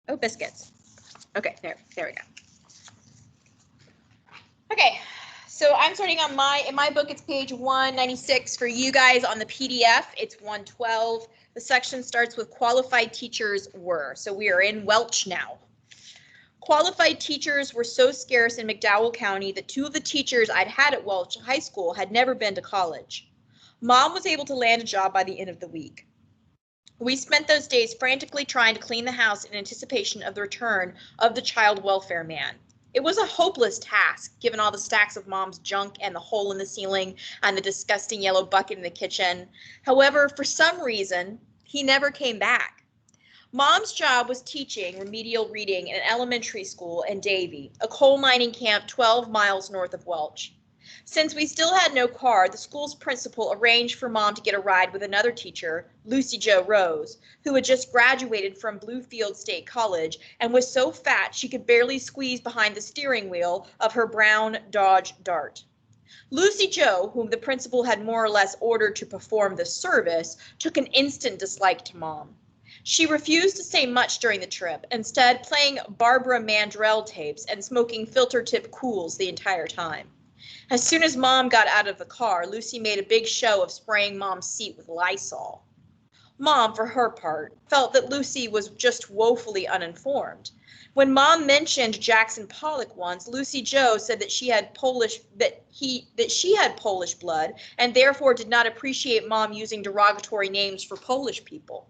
Oh, biscuits. Okay, there we go. Okay, so I'm starting on in my book, it's page 196. For you guys on the PDF, it's 112. The section starts with qualified teachers were. So we are in Welch now. Qualified teachers were so scarce in McDowell County that 2 of the teachers I'd had at Welch High School had never been to college. Mom was able to land a job by the end of the week. We spent those days frantically trying to clean the house in anticipation of the return of the child welfare man. It was a hopeless task, given all the stacks of Mom's junk and the hole in the ceiling and the disgusting yellow bucket in the kitchen. However, for some reason, he never came back. Mom's job was teaching remedial reading in an elementary school in Davie, a coal mining camp 12 miles north of Welch. Since we still had no car, the school's principal arranged for Mom to get a ride with another teacher, Lucy Jo Rose, who had just graduated from Bluefield State College and was so fat she could barely squeeze behind the steering wheel of her brown Dodge Dart. Lucy Jo, whom the principal had more or less ordered to perform the service, took an instant dislike to Mom. She refused to say much during the trip, instead playing Barbara Mandrell tapes and smoking filter-tip cools the entire time. As soon as Mom got out of the car, Lucy made a big show of spraying Mom's seat with Lysol. Mom, for her part, felt that Lucy was just woefully uninformed. When Mom mentioned Jackson Pollock once, Lucy Jo said that she had Polish blood and therefore did not appreciate Mom using derogatory names for Polish people.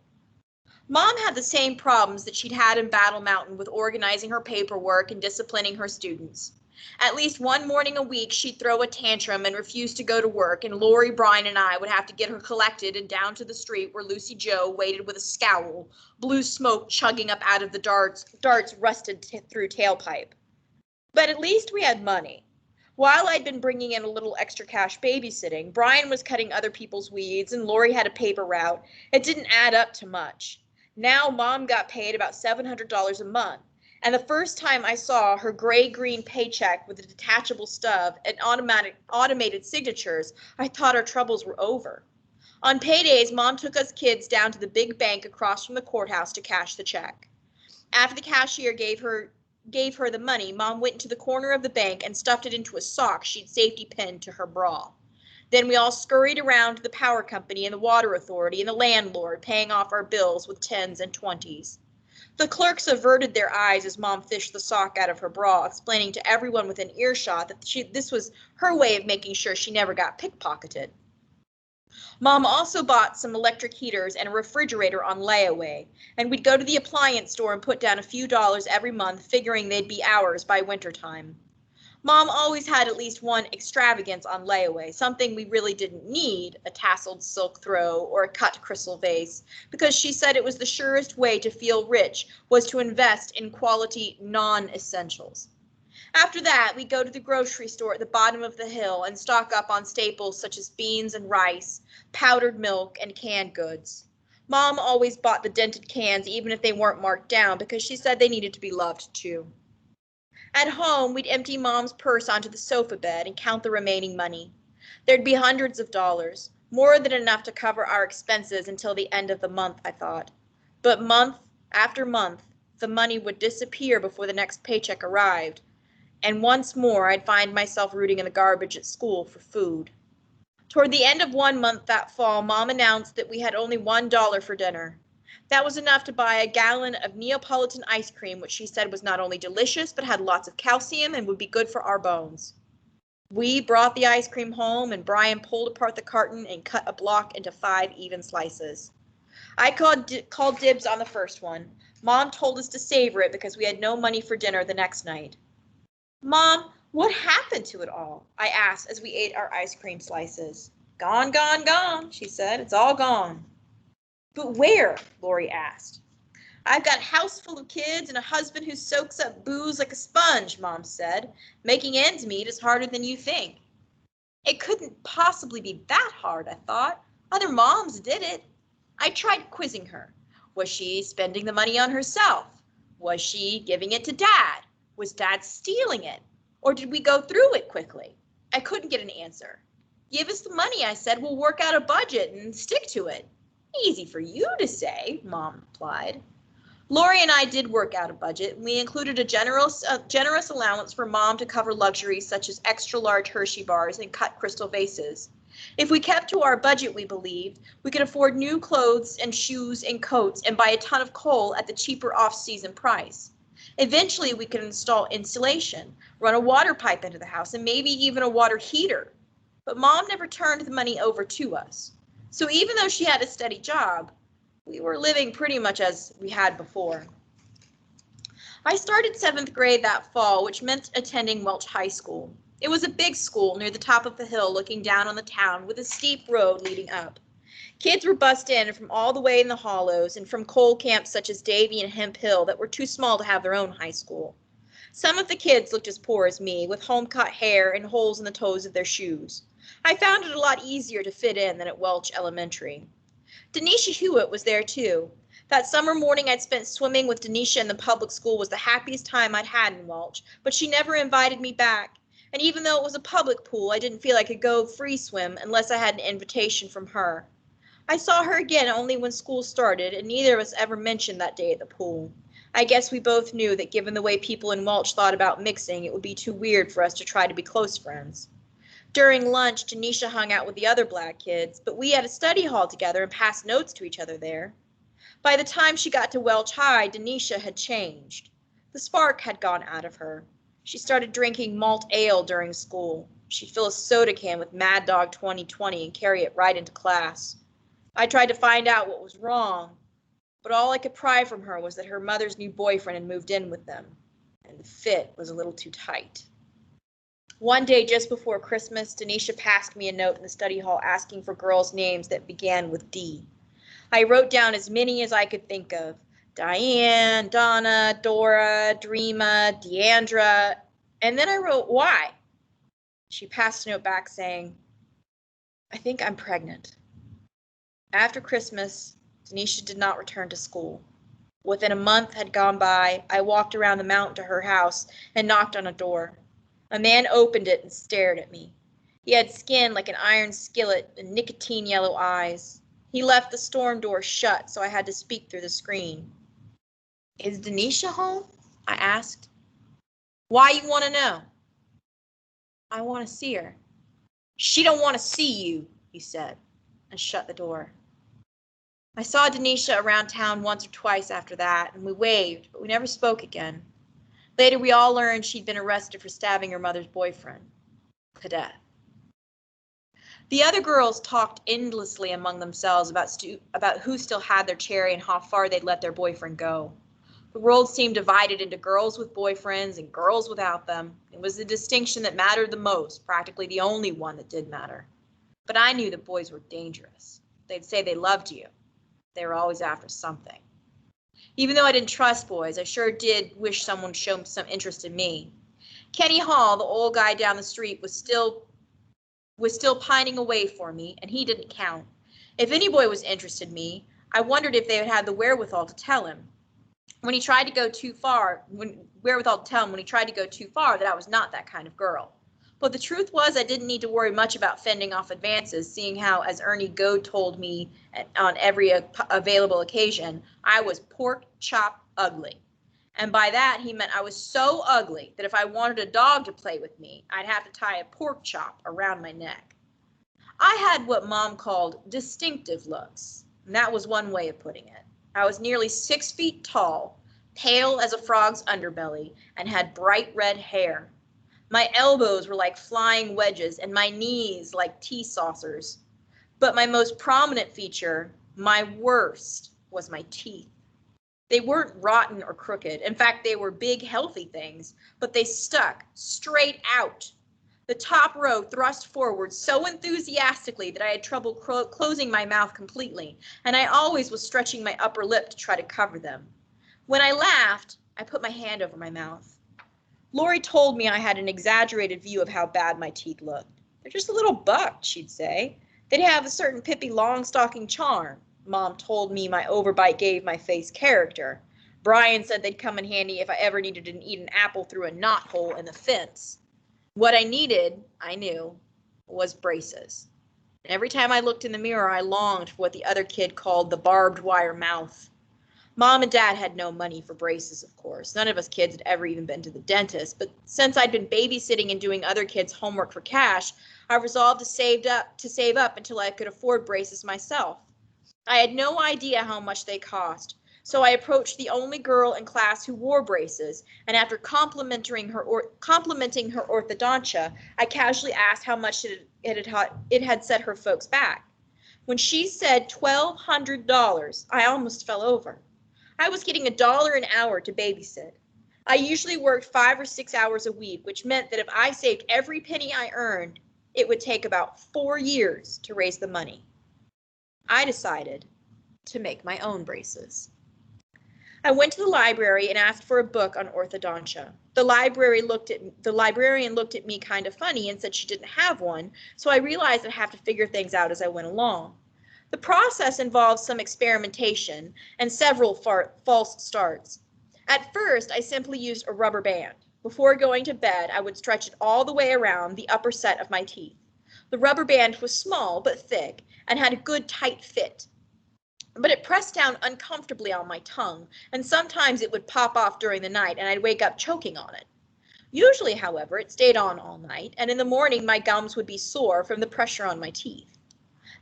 Mom had the same problems that she'd had in Battle Mountain with organizing her paperwork and disciplining her students. At least one morning a week, she'd throw a tantrum and refuse to go to work, and Lori, Brian, and I would have to get her collected and down to the street where Lucy Jo waited with a scowl, blue smoke chugging up out of the darts rusted through tailpipe. But at least we had money. While I'd been bringing in a little extra cash babysitting, Brian was cutting other people's weeds, and Lori had a paper route. It didn't add up to much. Now Mom got paid about $700 a month, and the first time I saw her gray-green paycheck with a detachable stub and automated signatures, I thought our troubles were over. On paydays, Mom took us kids down to the big bank across from the courthouse to cash the check. After the cashier gave her the money, Mom went into the corner of the bank and stuffed it into a sock she'd safety pinned to her bra. Then we all scurried around to the power company and the water authority and the landlord, paying off our bills with 10s and 20s. The clerks averted their eyes as Mom fished the sock out of her bra, explaining to everyone within earshot that this was her way of making sure she never got pickpocketed. Mom also bought some electric heaters and a refrigerator on layaway, and we'd go to the appliance store and put down a few dollars every month, figuring they'd be ours by wintertime. Mom always had at least one extravagance on layaway, something we really didn't need, a tasseled silk throw or a cut crystal vase, because she said it was the surest way to feel rich was to invest in quality non-essentials. After that, we'd go to the grocery store at the bottom of the hill and stock up on staples such as beans and rice, powdered milk, and canned goods. Mom always bought the dented cans even if they weren't marked down because she said they needed to be loved too. At home, we'd empty Mom's purse onto the sofa bed and count the remaining money. There'd be hundreds of dollars, more than enough to cover our expenses until the end of the month, I thought. But month after month, the money would disappear before the next paycheck arrived, and once more I'd find myself rooting in the garbage at school for food. Toward the end of one month that fall, Mom announced that we had only $1 for dinner. That was enough to buy a gallon of Neapolitan ice cream, which she said was not only delicious, but had lots of calcium and would be good for our bones. We brought the ice cream home, and Brian pulled apart the carton and cut a block into 5 even slices. I called dibs on the first one. Mom told us to savor it because we had no money for dinner the next night. Mom, what happened to it all? I asked as we ate our ice cream slices. Gone, gone, gone, she said. It's all gone. But where? Lori asked. I've got a house full of kids and a husband who soaks up booze like a sponge, Mom said. Making ends meet is harder than you think. It couldn't possibly be that hard, I thought. Other moms did it. I tried quizzing her. Was she spending the money on herself? Was she giving it to Dad? Was Dad stealing it? Or did we go through it quickly? I couldn't get an answer. Give us the money, I said. We'll work out a budget and stick to it. Easy for you to say, Mom replied. Lori and I did work out a budget. We included a generous allowance for Mom to cover luxuries such as extra-large Hershey bars and cut crystal vases. If we kept to our budget, we believed, we could afford new clothes and shoes and coats and buy a ton of coal at the cheaper off-season price. Eventually, we could install insulation, run a water pipe into the house, and maybe even a water heater. But Mom never turned the money over to us. So even though she had a steady job, we were living pretty much as we had before. I started 7th grade that fall, which meant attending Welch High School. It was a big school near the top of the hill looking down on the town with a steep road leading up. Kids were bussed in from all the way in the hollows and from coal camps such as Davie and Hemp Hill that were too small to have their own high school. Some of the kids looked as poor as me, with home-cut hair and holes in the toes of their shoes. I found it a lot easier to fit in than at Welch Elementary. Denisha Hewitt was there too. That summer morning I'd spent swimming with Denisha in the public school was the happiest time I'd had in Welch, but she never invited me back. And even though it was a public pool, I didn't feel I could go free swim unless I had an invitation from her. I saw her again only when school started, and neither of us ever mentioned that day at the pool. I guess we both knew that given the way people in Welch thought about mixing, it would be too weird for us to try to be close friends. During lunch, Denisha hung out with the other black kids, but we had a study hall together and passed notes to each other there. By the time she got to Welch High, Denisha had changed. The spark had gone out of her. She started drinking malt ale during school. She'd fill a soda can with Mad Dog 2020 and carry it right into class. I tried to find out what was wrong, but all I could pry from her was that her mother's new boyfriend had moved in with them, and the fit was a little too tight. One day just before Christmas, Denisha passed me a note in the study hall asking for girls' names that began with D. I wrote down as many as I could think of. Diane, Donna, Dora, Dreama, Deandra, and then I wrote why. She passed a note back saying, I think I'm pregnant. After Christmas, Denisha did not return to school. Within a month had gone by, I walked around the mountain to her house and knocked on a door. A man opened it and stared at me. He had skin like an iron skillet and nicotine yellow eyes. He left the storm door shut, so I had to speak through the screen. Is Denisha home? I asked. Why you want to know? I want to see her. She don't want to see you, he said, and shut the door. I saw Denisha around town once or twice after that, and we waved, but we never spoke again. Later, we all learned she'd been arrested for stabbing her mother's boyfriend to death. The other girls talked endlessly among themselves about who still had their cherry and how far they'd let their boyfriend go. The world seemed divided into girls with boyfriends and girls without them. It was the distinction that mattered the most, practically the only one that did matter. But I knew that boys were dangerous. They'd say they loved you. They were always after something. Even though I didn't trust boys, I sure did wish someone showed some interest in me. Kenny Hall, the old guy down the street, was still pining away for me, and he didn't count. If any boy was interested in me, I wondered if they would have the wherewithal to tell him. When he tried to go too far that I was not that kind of girl. But the truth was I didn't need to worry much about fending off advances, seeing how, as Ernie Goad told me on every available occasion, I was pork chop ugly. And by that he meant I was so ugly that if I wanted a dog to play with me, I'd have to tie a pork chop around my neck. I had what Mom called distinctive looks, and that was one way of putting it. I was nearly 6 feet tall, pale as a frog's underbelly, and had bright red hair. My elbows were like flying wedges and my knees like tea saucers. But my most prominent feature, my worst, was my teeth. They weren't rotten or crooked. In fact, they were big, healthy things, but they stuck straight out. The top row thrust forward so enthusiastically that I had trouble closing my mouth completely, and I always was stretching my upper lip to try to cover them. When I laughed, I put my hand over my mouth. Lori told me I had an exaggerated view of how bad my teeth looked. They're just a little bucked, she'd say. They'd have a certain Pippi Longstocking charm. Mom told me my overbite gave my face character. Brian said they'd come in handy if I ever needed to eat an apple through a knothole in the fence. What I needed, I knew, was braces. And every time I looked in the mirror, I longed for what the other kid called the barbed wire mouth. Mom and Dad had no money for braces, of course. None of us kids had ever even been to the dentist, but since I'd been babysitting and doing other kids' homework for cash, I resolved to save up until I could afford braces myself. I had no idea how much they cost, so I approached the only girl in class who wore braces, and after complimenting her orthodontia, I casually asked how much it had set her folks back. When she said $1,200, I almost fell over. I was getting $1 an hour to babysit. I usually worked 5 or 6 hours a week, which meant that if I saved every penny I earned, it would take about 4 years to raise the money. I decided to make my own braces. I went to the library and asked for a book on orthodontia. The librarian looked at me kind of funny and said she didn't have one, so I realized I'd have to figure things out as I went along. The process involves some experimentation and several false starts. At first, I simply used a rubber band. Before going to bed, I would stretch it all the way around the upper set of my teeth. The rubber band was small but thick and had a good tight fit, but it pressed down uncomfortably on my tongue, and sometimes it would pop off during the night and I'd wake up choking on it. Usually, however, it stayed on all night, and in the morning my gums would be sore from the pressure on my teeth.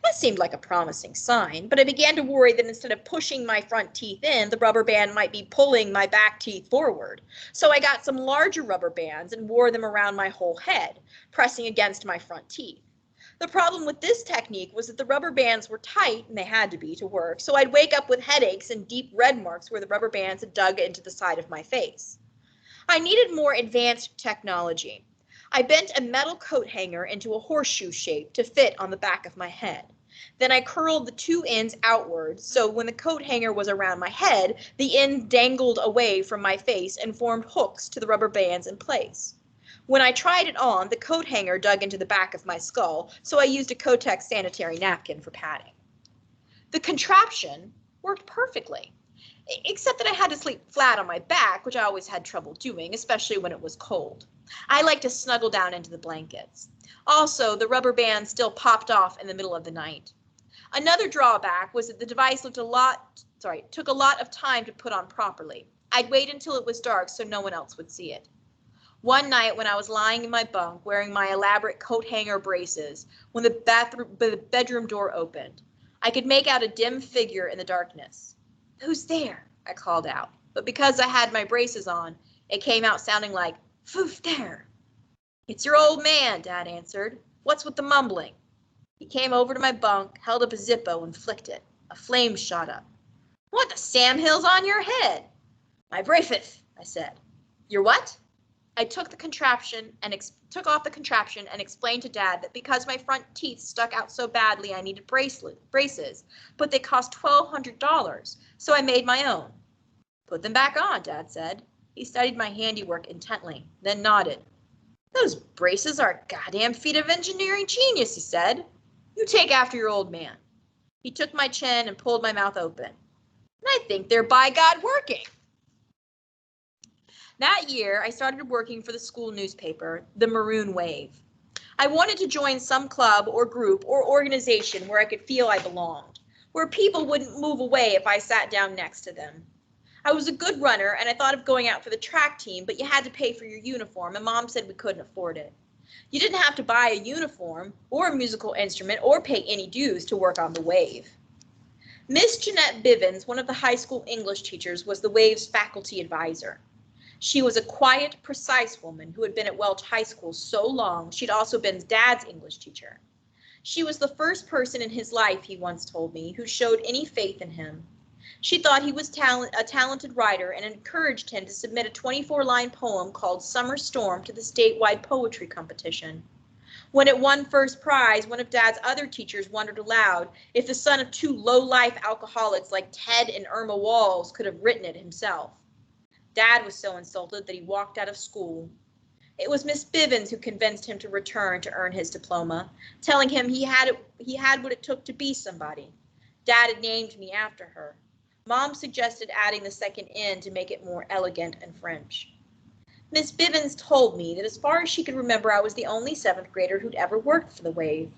That seemed like a promising sign, but I began to worry that instead of pushing my front teeth in, the rubber band might be pulling my back teeth forward. So I got some larger rubber bands and wore them around my whole head, pressing against my front teeth. The problem with this technique was that the rubber bands were tight, and they had to be to work, so I'd wake up with headaches and deep red marks where the rubber bands had dug into the side of my face. I needed more advanced technology. I bent a metal coat hanger into a horseshoe shape to fit on the back of my head. Then I curled the two ends outward, so when the coat hanger was around my head, the end dangled away from my face and formed hooks to the rubber bands in place. When I tried it on, the coat hanger dug into the back of my skull, so I used a Kotex sanitary napkin for padding. The contraption worked perfectly, except that I had to sleep flat on my back, which I always had trouble doing, especially when it was cold. I like to snuggle down into the blankets. Also, the rubber band still popped off in the middle of the night. Another drawback was that the device took a lot of time to put on properly. I'd wait until it was dark so no one else would see it. One night when I was lying in my bunk wearing my elaborate coat hanger braces, when the bedroom door opened, I could make out a dim figure in the darkness. "Who's there?" I called out, but because I had my braces on, it came out sounding like, "Who's there?" "It's your old man," Dad answered. "What's with the mumbling?" He came over to my bunk, held up a Zippo, and flicked it. A flame shot up. "What the Sam Hill's on your head?" "My braces," I said. "Your what?" I took off the contraption and explained to Dad that because my front teeth stuck out so badly I needed braces, but they cost $1,200, so I made my own. "Put them back on," Dad said. He studied my handiwork intently, then nodded. "Those braces are a goddamn feat of engineering genius," he said. "You take after your old man." He took my chin and pulled my mouth open. "And I think they're by God working." That year, I started working for the school newspaper, the Maroon Wave. I wanted to join some club or group or organization where I could feel I belonged, where people wouldn't move away if I sat down next to them. I was a good runner, and I thought of going out for the track team, but you had to pay for your uniform, and Mom said we couldn't afford it. You didn't have to buy a uniform or a musical instrument or pay any dues to work on the Wave. Miss Jeanette Bivens, one of the high school English teachers, was the Wave's faculty advisor. She was a quiet, precise woman who had been at Welch High School so long she'd also been Dad's English teacher. She was the first person in his life, he once told me, who showed any faith in him. She thought he was a talented writer and encouraged him to submit a 24-line poem called Summer Storm to the statewide poetry competition. When it won first prize, one of Dad's other teachers wondered aloud if the son of two low-life alcoholics like Ted and Irma Walls could have written it himself. Dad was so insulted that he walked out of school. It was Miss Bivens who convinced him to return to earn his diploma, telling him he had what it took to be somebody. Dad had named me after her. Mom suggested adding the second N to make it more elegant and French. Miss Bivens told me that as far as she could remember, I was the only 7th grader who'd ever worked for the Wave.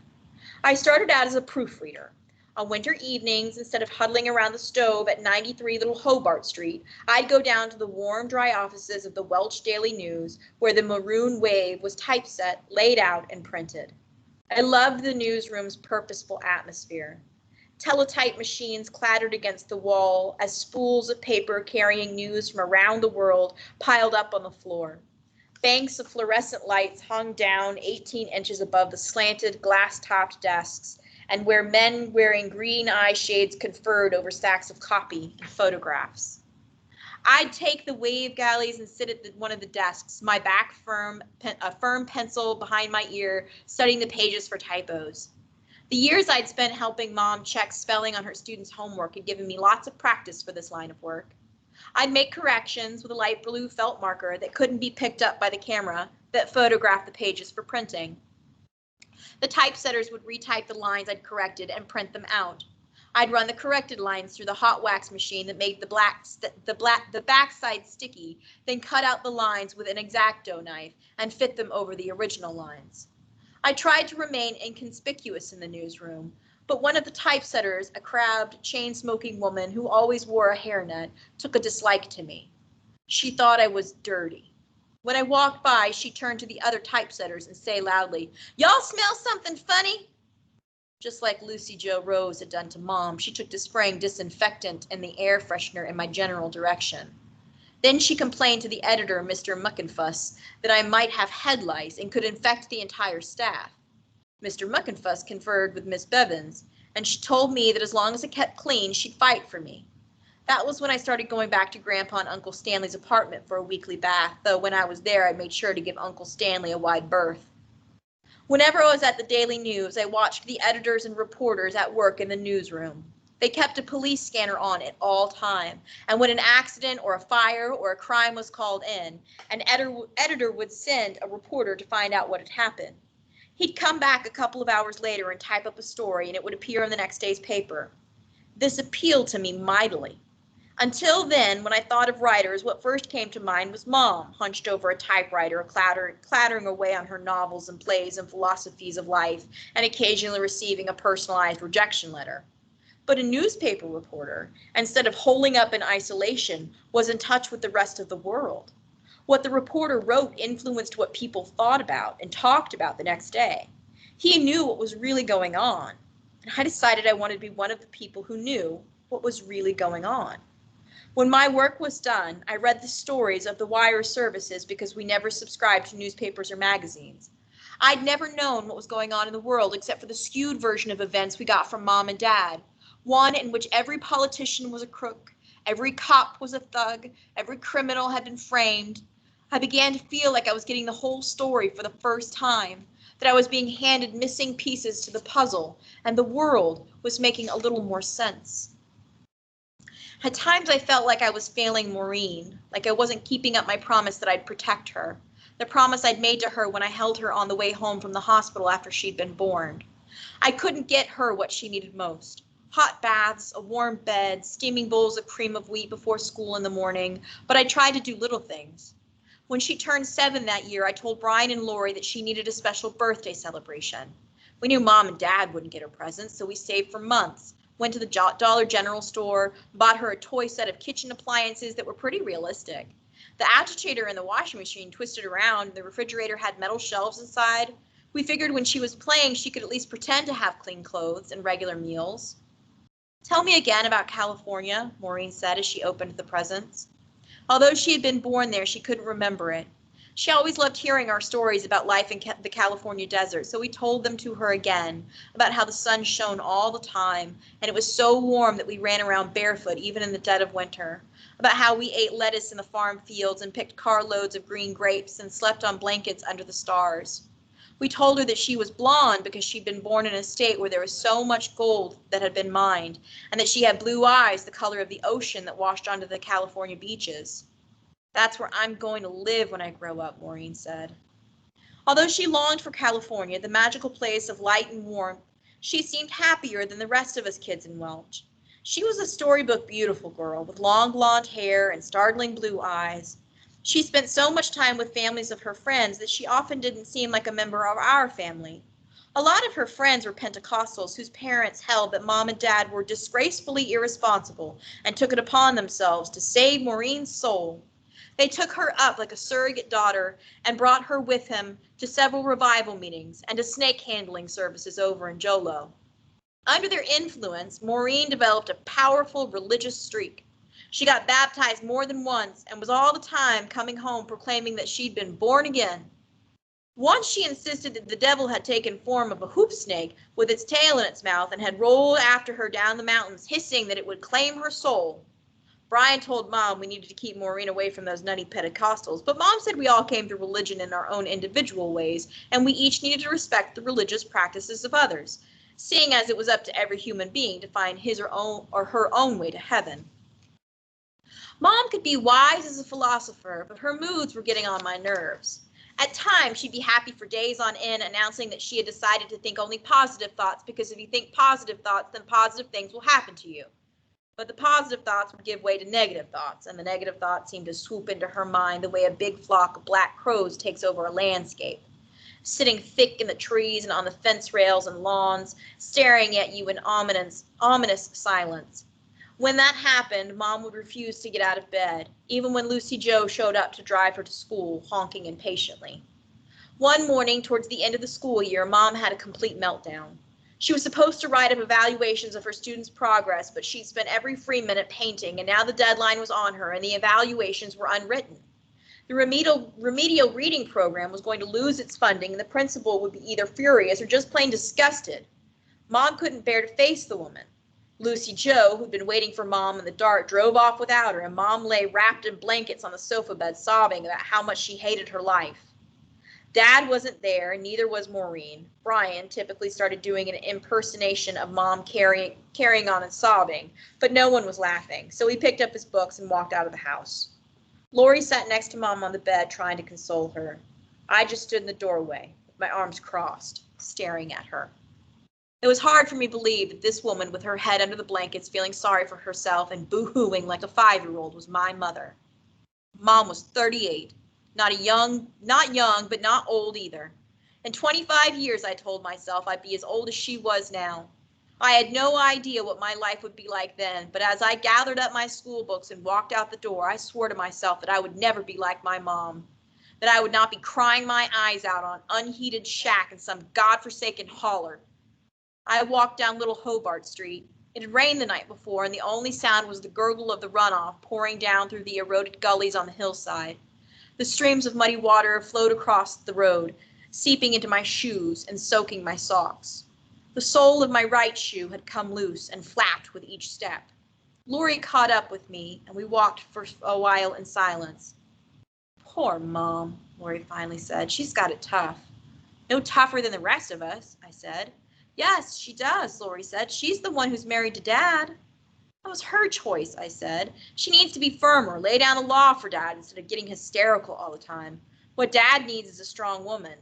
I started out as a proofreader. On winter evenings, instead of huddling around the stove at 93 Little Hobart Street, I'd go down to the warm, dry offices of the Welch Daily News, where the maroon wave was typeset, laid out, and printed. I loved the newsroom's purposeful atmosphere. Teletype machines clattered against the wall as spools of paper carrying news from around the world piled up on the floor. Banks of fluorescent lights hung down 18 inches above the slanted, glass-topped desks, and where men wearing green eye shades conferred over stacks of copy and photographs. I'd take the wave galleys and sit at one of the desks, my back firm, a firm pencil behind my ear, studying the pages for typos. The years I'd spent helping Mom check spelling on her students' homework had given me lots of practice for this line of work. I'd make corrections with a light blue felt marker that couldn't be picked up by the camera that photographed the pages for printing. The typesetters would retype the lines I'd corrected and print them out. I'd run the corrected lines through the hot wax machine that made the backside sticky, then cut out the lines with an X-Acto knife and fit them over the original lines. I tried to remain inconspicuous in the newsroom, but one of the typesetters, a crabbed, chain-smoking woman who always wore a hairnet, took a dislike to me. She thought I was dirty. When I walked by, she'd turn to the other typesetters and say loudly, "Y'all smell something funny?" Just like Lucy Jo Rose had done to Mom, she took to spraying disinfectant and the air freshener in my general direction. Then she complained to the editor, Mr. Muckenfuss, that I might have head lice and could infect the entire staff. Mr. Muckenfuss conferred with Miss Bevins, and she told me that as long as I kept clean, she'd fight for me. That was when I started going back to Grandpa and Uncle Stanley's apartment for a weekly bath, though when I was there, I made sure to give Uncle Stanley a wide berth. Whenever I was at the Daily News, I watched the editors and reporters at work in the newsroom. They kept a police scanner on at all time, and when an accident or a fire or a crime was called in, an editor would send a reporter to find out what had happened. He'd come back a couple of hours later and type up a story, and it would appear in the next day's paper. This appealed to me mightily. Until then, when I thought of writers, what first came to mind was Mom, hunched over a typewriter, clattering away on her novels and plays and philosophies of life, and occasionally receiving a personalized rejection letter. But a newspaper reporter, instead of holing up in isolation, was in touch with the rest of the world. What the reporter wrote influenced what people thought about and talked about the next day. He knew what was really going on, and I decided I wanted to be one of the people who knew what was really going on. When my work was done, I read the stories of the wire services because we never subscribed to newspapers or magazines. I'd never known what was going on in the world except for the skewed version of events we got from Mom and Dad. One in which every politician was a crook, every cop was a thug, every criminal had been framed. I began to feel like I was getting the whole story for the first time, that I was being handed missing pieces to the puzzle, and the world was making a little more sense. At times I felt like I was failing Maureen, like I wasn't keeping up my promise that I'd protect her, the promise I'd made to her when I held her on the way home from the hospital after she'd been born. I couldn't get her what she needed most. Hot baths, a warm bed, steaming bowls of cream of wheat before school in the morning, but I tried to do little things. When she turned 7 that year, I told Brian and Lori that she needed a special birthday celebration. We knew Mom and Dad wouldn't get her presents, so we saved for months, went to the Dollar General store, bought her a toy set of kitchen appliances that were pretty realistic. The agitator in the washing machine twisted around, the refrigerator had metal shelves inside. We figured when she was playing, she could at least pretend to have clean clothes and regular meals. "Tell me again about California," Maureen said as she opened the presents. Although she had been born there, she couldn't remember it. She always loved hearing our stories about life in the California desert, so we told them to her again, about how the sun shone all the time, and it was so warm that we ran around barefoot even in the dead of winter, about how we ate lettuce in the farm fields and picked carloads of green grapes and slept on blankets under the stars. We told her that she was blonde because she'd been born in a state where there was so much gold that had been mined, and that she had blue eyes the color of the ocean that washed onto the California beaches. "That's where I'm going to live when I grow up," Maureen said. Although she longed for California, the magical place of light and warmth, she seemed happier than the rest of us kids in Welch. She was a storybook beautiful girl with long blonde hair and startling blue eyes. She spent so much time with families of her friends that she often didn't seem like a member of our family. A lot of her friends were Pentecostals whose parents held that Mom and Dad were disgracefully irresponsible and took it upon themselves to save Maureen's soul. They took her up like a surrogate daughter and brought her with him to several revival meetings and to snake handling services over in Jolo. Under their influence, Maureen developed a powerful religious streak. She got baptized more than once and was all the time coming home proclaiming that she'd been born again. Once she insisted that the devil had taken form of a hoop snake with its tail in its mouth and had rolled after her down the mountains, hissing that it would claim her soul. Brian told Mom we needed to keep Maureen away from those nutty Pentecostals, but Mom said we all came to religion in our own individual ways, and we each needed to respect the religious practices of others, seeing as it was up to every human being to find his or her own way to heaven. Mom could be wise as a philosopher, but her moods were getting on my nerves. At times, she'd be happy for days on end, announcing that she had decided to think only positive thoughts, because if you think positive thoughts, then positive things will happen to you. But the positive thoughts would give way to negative thoughts, and the negative thoughts seemed to swoop into her mind the way a big flock of black crows takes over a landscape, sitting thick in the trees and on the fence rails and lawns, staring at you in ominous silence. When that happened, Mom would refuse to get out of bed, even when Lucy Joe showed up to drive her to school, honking impatiently. One morning, towards the end of the school year, Mom had a complete meltdown. She was supposed to write up evaluations of her students' progress, but she'd spent every free minute painting, and now the deadline was on her, and the evaluations were unwritten. The remedial reading program was going to lose its funding, and the principal would be either furious or just plain disgusted. Mom couldn't bear to face the woman. Lucy Joe, who'd been waiting for Mom in the dark, drove off without her, and Mom lay wrapped in blankets on the sofa bed, sobbing about how much she hated her life. Dad wasn't there, and neither was Maureen. Brian typically started doing an impersonation of Mom carrying on and sobbing, but no one was laughing, so he picked up his books and walked out of the house. Lori sat next to Mom on the bed, trying to console her. I just stood in the doorway, with my arms crossed, staring at her. It was hard for me to believe that this woman with her head under the blankets, feeling sorry for herself and boo-hooing like a 5-year-old, was my mother. Mom was 38, not young, but not old either. In 25 years, I told myself, I'd be as old as she was now. I had no idea what my life would be like then, but as I gathered up my school books and walked out the door, I swore to myself that I would never be like my mom, that I would not be crying my eyes out on an unheated shack in some godforsaken holler. I walked down Little Hobart Street. It had rained the night before, and the only sound was the gurgle of the runoff pouring down through the eroded gullies on the hillside. The streams of muddy water flowed across the road, seeping into my shoes and soaking my socks. The sole of my right shoe had come loose and flapped with each step. Lori caught up with me, and we walked for a while in silence. Poor Mom, Lori finally said. She's got it tough. No tougher than the rest of us, I said. Yes, she does, Lori said. She's the one who's married to Dad. That was her choice, I said. She needs to be firmer, lay down the law for Dad instead of getting hysterical all the time. What Dad needs is a strong woman.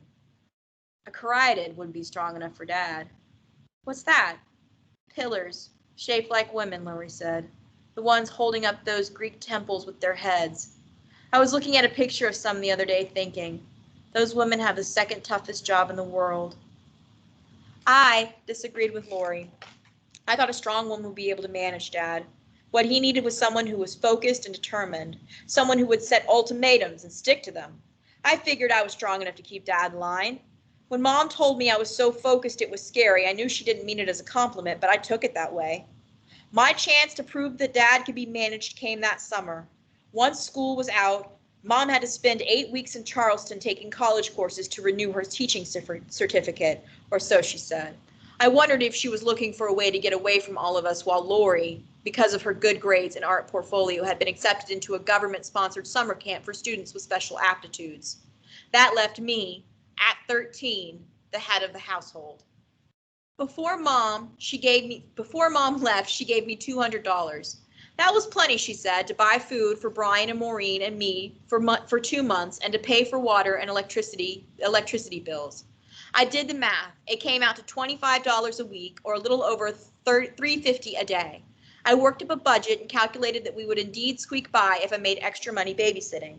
A caryatid wouldn't be strong enough for Dad. What's that? Pillars, shaped like women, Lori said. The ones holding up those Greek temples with their heads. I was looking at a picture of some the other day thinking, those women have the second toughest job in the world. I disagreed with Lori. I thought a strong woman would be able to manage Dad. What he needed was someone who was focused and determined, someone who would set ultimatums and stick to them. I figured I was strong enough to keep Dad in line. When Mom told me I was so focused it was scary, I knew she didn't mean it as a compliment, but I took it that way. My chance to prove that Dad could be managed came that summer. Once school was out, Mom had to spend 8 weeks in Charleston taking college courses to renew her teaching certificate, or so she said. I wondered if she was looking for a way to get away from all of us while Lori, because of her good grades and art portfolio, had been accepted into a government-sponsored summer camp for students with special aptitudes. That left me, at 13, the head of the household. Before Mom left, she gave me $200. That was plenty, she said, to buy food for Brian and Maureen and me for 2 months and to pay for water and electricity bills. I did the math. It came out to $25 a week, or a little over $3.50 a day. I worked up a budget and calculated that we would indeed squeak by if I made extra money babysitting.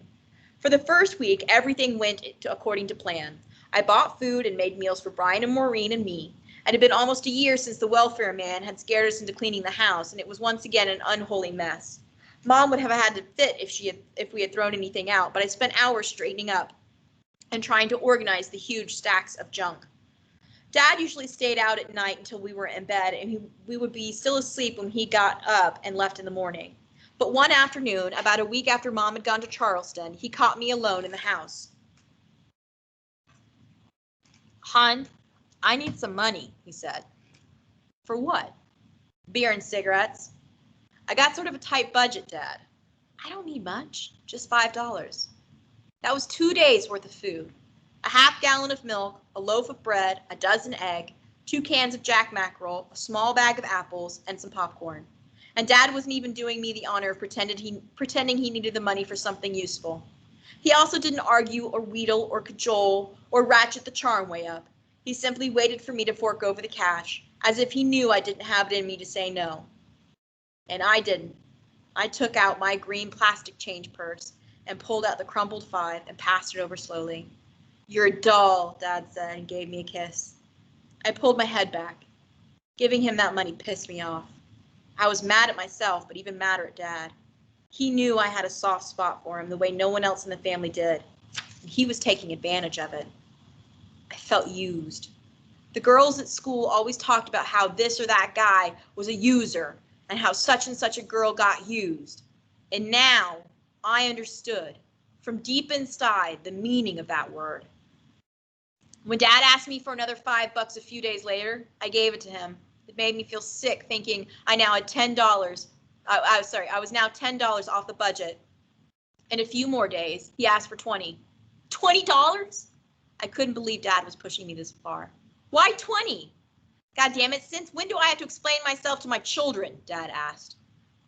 For the first week, everything went according to plan. I bought food and made meals for Brian and Maureen and me. It had been almost a year since the welfare man had scared us into cleaning the house, and it was once again an unholy mess. Mom would have had to fit if we had thrown anything out, but I spent hours straightening up and trying to organize the huge stacks of junk. Dad usually stayed out at night until we were in bed, and we would be still asleep when he got up and left in the morning. But one afternoon, about a week after Mom had gone to Charleston, he caught me alone in the house. "Hon, I need some money," he said. "For what?" "Beer and cigarettes." "I got sort of a tight budget, Dad." "I don't need much, just $5. That was 2 days worth of food. A half-gallon of milk, a loaf of bread, a dozen eggs, 2 cans of Jack mackerel, a small bag of apples, and some popcorn. And Dad wasn't even doing me the honor of pretending he needed the money for something useful. He also didn't argue or wheedle or cajole or ratchet the charm way up. He simply waited for me to fork over the cash, as if he knew I didn't have it in me to say no. And I didn't. I took out my green plastic change purse and pulled out the crumpled 5 and passed it over slowly. "You're a doll," Dad said, and gave me a kiss. I pulled my head back. Giving him that money pissed me off. I was mad at myself, but even madder at Dad. He knew I had a soft spot for him the way no one else in the family did, and he was taking advantage of it. I felt used. The girls at school always talked about how this or that guy was a user and how such and such a girl got used. And now I understood, from deep inside, the meaning of that word. When Dad asked me for another $5 a few days later, I gave it to him. It made me feel sick thinking I now had $10. I was now $10 off the budget. In a few more days, he asked for 20. $20? I couldn't believe Dad was pushing me this far. Why 20? God damn it, since when do I have to explain myself to my children? Dad asked.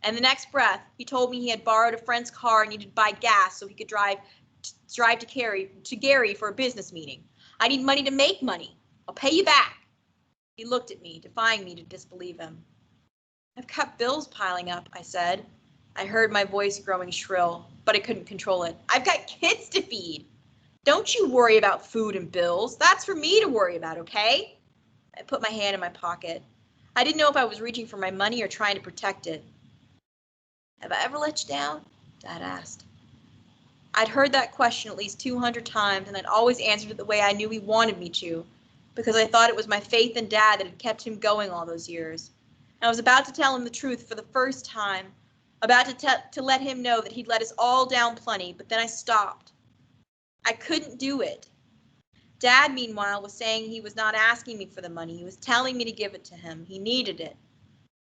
And the next breath, he told me he had borrowed a friend's car and needed to buy gas so he could drive to Gary for a business meeting. "I need money to make money. I'll pay you back." He looked at me, defying me to disbelieve him. "I've got bills piling up," I said. I heard my voice growing shrill, but I couldn't control it. "I've got kids to feed. Don't you worry about food and bills. That's for me to worry about, okay?" I put my hand in my pocket. I didn't know if I was reaching for my money or trying to protect it. "Have I ever let you down?" Dad asked. I'd heard that question at least 200 times, and I'd always answered it the way I knew he wanted me to, because I thought it was my faith in Dad that had kept him going all those years. And I was about to tell him the truth for the first time, about to let him know that he'd let us all down plenty, but then I stopped. I couldn't do it. Dad, meanwhile, was saying he was not asking me for the money. He was telling me to give it to him. He needed it.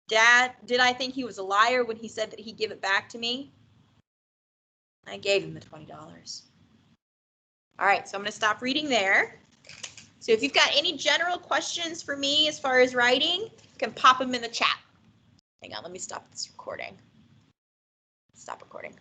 Dad, did I think he was a liar when he said that he'd give it back to me? I gave him the $20. All right, so I'm going to stop reading there. So if you've got any general questions for me as far as writing, you can pop them in the chat. Hang on, let me stop this recording. Stop recording.